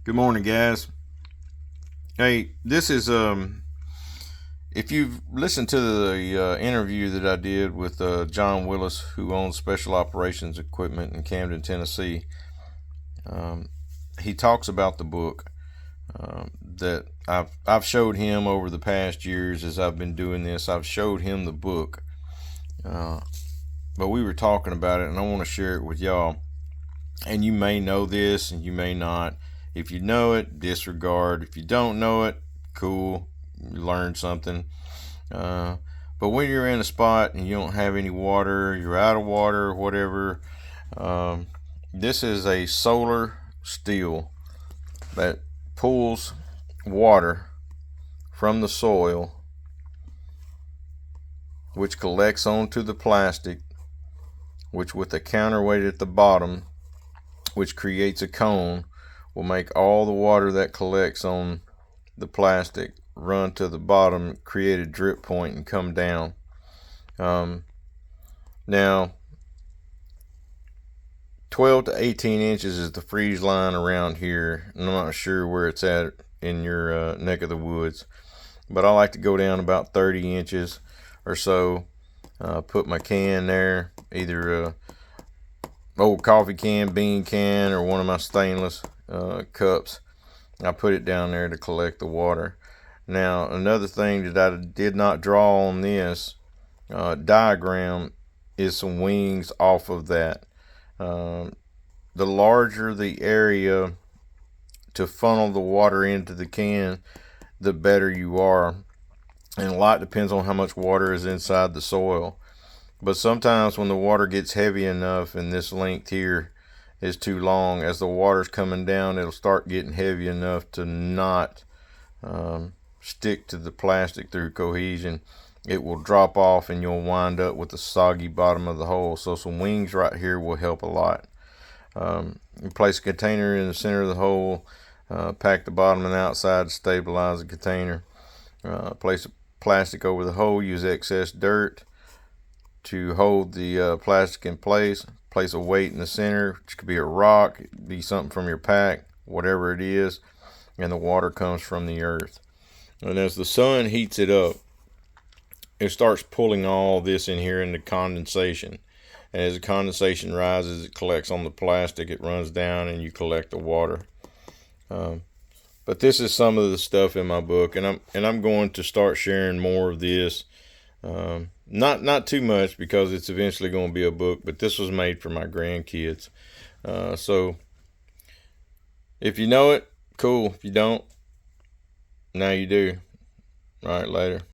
Good morning, guys. Hey, this is if you've listened to the interview that I did with John Willis, who owns Special Operations Equipment in Camden, Tennessee, he talks about the book that I've showed him over the past years as I've been doing this. I've showed him the book, but we were talking about it, and I want to share it with y'all. And you may know this, and you may not. If you know it, disregard. If you don't know it, cool, you learned something. But when you're in a spot and you don't have any water, you're out of water, whatever, this is a solar steel that pulls water from the soil, which collects onto the plastic, which with a counterweight at the bottom, which creates a cone, will make all the water that collects on the plastic run to the bottom, create a drip point, and come down. Now, 12 to 18 inches is the freeze line around here. I'm not sure where it's at in your neck of the woods, but I like to go down about 30 inches or so. Put my can there, either old coffee can, bean can, or one of my stainless cups. I put it down there to collect the water. Now, another thing that I did not draw on this diagram is some wings off of that. The larger the area to funnel the water into the can, the better you are. And a lot depends on how much water is inside the soil. But sometimes when the water gets heavy enough, and this length here is too long, as the water's coming down, it'll start getting heavy enough to not stick to the plastic through cohesion. It will drop off and you'll wind up with the soggy bottom of the hole. So some wings right here will help a lot. You place a container in the center of the hole, pack the bottom and outside to stabilize the container. Place plastic over the hole, use excess dirt to hold the plastic in place. Place a weight in the center, which could be a rock, be something from your pack, whatever it is, and the water comes from the earth. And as the sun heats it up, it starts pulling all this in here into condensation. And as the condensation rises, it collects on the plastic, it runs down, and you collect the water. But this is some of the stuff in my book, and I'm going to start sharing more of this. Not too much, because it's eventually going to be a book, but this was made for my grandkids. So if you know it, cool. If you don't, now you do. All right, later.